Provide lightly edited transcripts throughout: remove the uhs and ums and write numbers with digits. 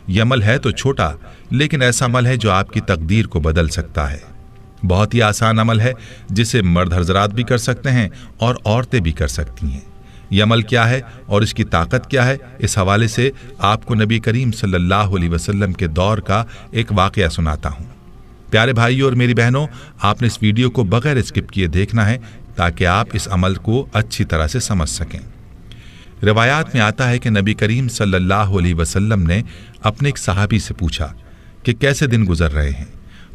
یہ عمل ہے تو چھوٹا، لیکن ایسا عمل ہے جو آپ کی تقدیر کو بدل سکتا ہے۔ بہت ہی آسان عمل ہے جسے مرد حضرات بھی کر سکتے ہیں اور عورتیں بھی کر سکتی ہیں۔ یہ عمل کیا ہے اور اس کی طاقت کیا ہے، اس حوالے سے آپ کو نبی کریم صلی اللہ علیہ وسلم کے دور کا ایک واقعہ سناتا ہوں۔ پیارے بھائیوں اور میری بہنوں، آپ نے اس ویڈیو کو بغیر اسکپ کیے دیکھنا ہے تاکہ آپ اس عمل کو اچھی طرح سے سمجھ سکیں۔ روایات میں آتا ہے کہ نبی کریم صلی اللہ علیہ وسلم نے اپنے ایک صحابی سے پوچھا کہ کیسے دن گزر رہے ہیں،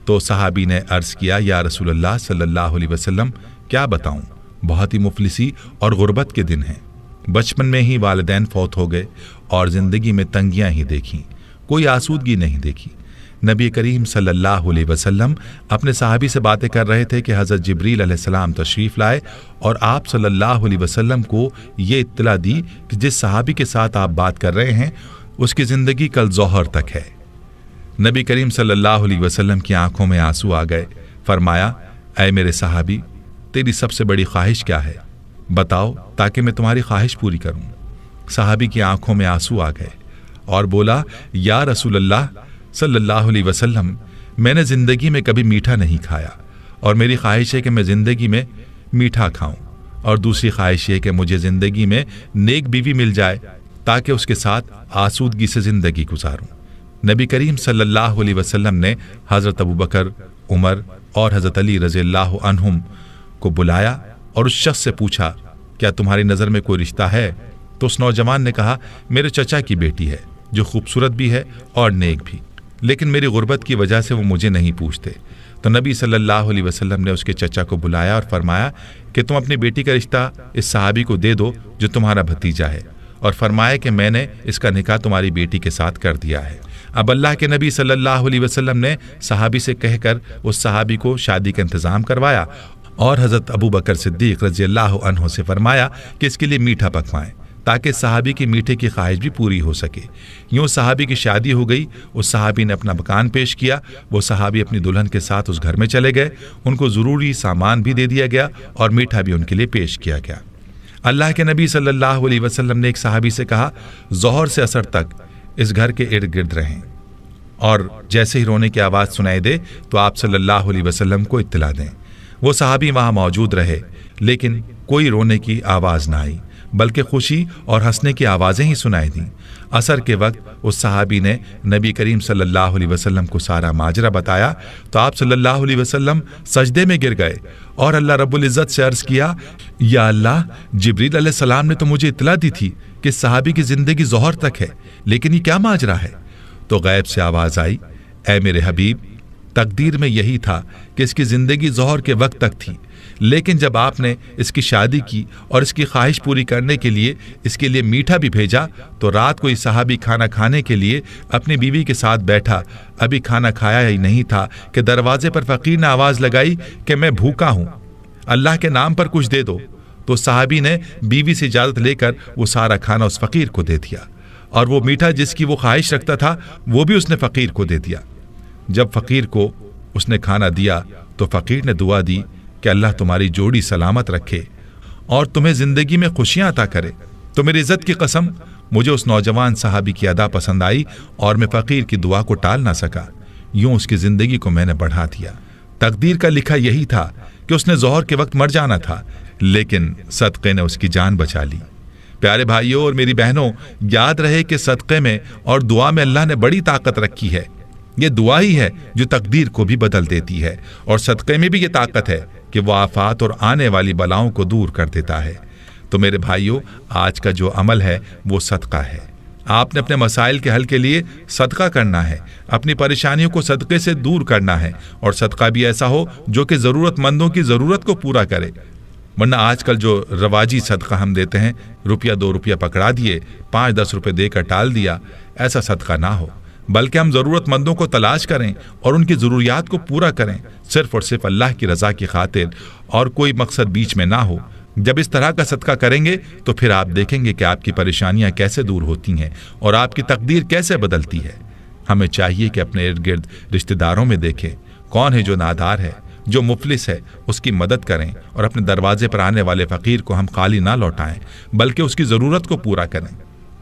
تو صحابی نے عرض کیا، یا رسول اللہ صلی اللہ علیہ وسلم کیا بتاؤں، بہت ہی مفلسی اور غربت کے دن ہیں۔ بچپن میں ہی والدین فوت ہو گئے اور زندگی میں تنگیاں ہی دیکھیں، کوئی آسودگی نہیں دیکھی۔ نبی کریم صلی اللہ علیہ وسلم اپنے صحابی سے باتیں کر رہے تھے کہ حضرت جبریل علیہ السلام تشریف لائے اور آپ صلی اللہ علیہ وسلم کو یہ اطلاع دی کہ جس صحابی کے ساتھ آپ بات کر رہے ہیں اس کی زندگی کل ظہر تک ہے۔ نبی کریم صلی اللہ علیہ وسلم کی آنکھوں میں آنسو آ گئے۔ فرمایا، اے میرے صحابی، تیری سب سے بڑی خواہش کیا ہے؟ بتاؤ تاکہ میں تمہاری خواہش پوری کروں۔ صحابی کی آنکھوں میں آنسو آ گئے اور بولا، یا رسول اللہ صلی اللہ علیہ وسلم، میں نے زندگی میں کبھی میٹھا نہیں کھایا اور میری خواہش ہے کہ میں زندگی میں میٹھا کھاؤں، اور دوسری خواہش یہ کہ مجھے زندگی میں نیک بیوی مل جائے تاکہ اس کے ساتھ آسودگی سے زندگی گزاروں۔ نبی کریم صلی اللہ علیہ وسلم نے حضرت ابوبکر، عمر اور حضرت علی رضی اللہ عنہم کو بلایا اور اس شخص سے پوچھا، کیا تمہاری نظر میں کوئی رشتہ ہے؟ تو اس نوجوان نے کہا، میرے چچا کی بیٹی ہے جو خوبصورت بھی ہے اور نیک بھی، لیکن میری غربت کی وجہ سے وہ مجھے نہیں پوچھتے۔ تو نبی صلی اللہ علیہ وسلم نے اس کے چچا کو بلایا اور فرمایا کہ تم اپنی بیٹی کا رشتہ اس صحابی کو دے دو جو تمہارا بھتیجا ہے، اور فرمایا کہ میں نے اس کا نکاح تمہاری بیٹی کے ساتھ کر دیا ہے۔ اب اللہ کے نبی صلی اللہ علیہ وسلم نے صحابی سے کہہ کر اس صحابی کو شادی کا انتظام کروایا اور حضرت ابوبکر صدیق رضی اللہ عنہ سے فرمایا کہ اس کے لیے میٹھا پکوائیں تاکہ صحابی کی میٹھے کی خواہش بھی پوری ہو سکے۔ یوں صحابی کی شادی ہو گئی۔ اس صحابی نے اپنا مکان پیش کیا، وہ صحابی اپنی دلہن کے ساتھ اس گھر میں چلے گئے، ان کو ضروری سامان بھی دے دیا گیا اور میٹھا بھی ان کے لیے پیش کیا گیا۔ اللہ کے نبی صلی اللہ علیہ وسلم نے ایک صحابی سے کہا، ظہر سے عصر تک اس گھر کے ارد گرد رہیں، اور جیسے ہی رونے کی آواز سنائی دے تو آپ صلی اللہ علیہ وسلم کو اطلاع دیں۔ وہ صحابی وہاں موجود رہے، لیکن کوئی رونے کی آواز نہ آئی، بلکہ خوشی اور ہنسنے کی آوازیں ہی سنائی دیں۔ عصر کے وقت اس صحابی نے نبی کریم صلی اللہ علیہ وسلم کو سارا ماجرا بتایا تو آپ صلی اللہ علیہ وسلم سجدے میں گر گئے اور اللہ رب العزت سے عرض کیا، یا اللہ، جبریل علیہ السلام نے تو مجھے اطلاع دی تھی کہ صحابی کی زندگی ظہر تک ہے، لیکن یہ کیا ماجرا ہے؟ تو غیب سے آواز آئی، اے میرے حبیب، تقدیر میں یہی تھا کہ اس کی زندگی ظہر کے وقت تک تھی، لیکن جب آپ نے اس کی شادی کی اور اس کی خواہش پوری کرنے کے لیے اس کے لیے میٹھا بھی بھیجا تو رات کو یہ صحابی کھانا کھانے کے لیے اپنی بیوی کے ساتھ بیٹھا، ابھی کھانا کھایا ہی نہیں تھا کہ دروازے پر فقیر نے آواز لگائی کہ میں بھوکا ہوں، اللہ کے نام پر کچھ دے دو۔ تو صحابی نے بیوی سے اجازت لے کر وہ سارا کھانا اس فقیر کو دے دیا، اور وہ میٹھا جس کی وہ خواہش رکھتا تھا وہ بھی اس نے فقیر کو دے دیا۔ جب فقیر کو اس نے کھانا دیا تو فقیر نے دعا دی کہ اللہ تمہاری جوڑی سلامت رکھے اور تمہیں زندگی میں خوشیاں عطا کرے۔ تو میری عزت کی قسم، مجھے اس نوجوان صحابی کی ادا پسند آئی اور میں فقیر کی دعا کو ٹال نہ سکا، یوں اس کی زندگی کو میں نے بڑھا دیا۔ تقدیر کا لکھا یہی تھا کہ اس نے ظہر کے وقت مر جانا تھا، لیکن صدقے نے اس کی جان بچا لی۔ پیارے بھائیوں اور میری بہنوں، یاد رہے کہ صدقے میں اور دعا میں اللہ نے بڑی طاقت رکھی ہے۔ یہ دعا ہی ہے جو تقدیر کو بھی بدل دیتی ہے، اور صدقے میں بھی یہ طاقت ہے کہ وہ آفات اور آنے والی بلاؤں کو دور کر دیتا ہے۔ تو میرے بھائیوں، آج کا جو عمل ہے وہ صدقہ ہے۔ آپ نے اپنے مسائل کے حل کے لیے صدقہ کرنا ہے، اپنی پریشانیوں کو صدقے سے دور کرنا ہے، اور صدقہ بھی ایسا ہو جو کہ ضرورت مندوں کی ضرورت کو پورا کرے۔ ورنہ آج کل جو رواجی صدقہ ہم دیتے ہیں، روپیہ 2 روپیہ پکڑا دیے، 5-10 روپے دے کر ٹال دیا، ایسا صدقہ نہ ہو، بلکہ ہم ضرورت مندوں کو تلاش کریں اور ان کی ضروریات کو پورا کریں، صرف اور صرف اللہ کی رضا کی خاطر، اور کوئی مقصد بیچ میں نہ ہو۔ جب اس طرح کا صدقہ کریں گے تو پھر آپ دیکھیں گے کہ آپ کی پریشانیاں کیسے دور ہوتی ہیں اور آپ کی تقدیر کیسے بدلتی ہے۔ ہمیں چاہیے کہ اپنے ارد گرد رشتہ داروں میں دیکھیں کون ہے جو نادار ہے، جو مفلس ہے، اس کی مدد کریں، اور اپنے دروازے پر آنے والے فقیر کو ہم خالی نہ لوٹائیں بلکہ اس کی ضرورت کو پورا کریں۔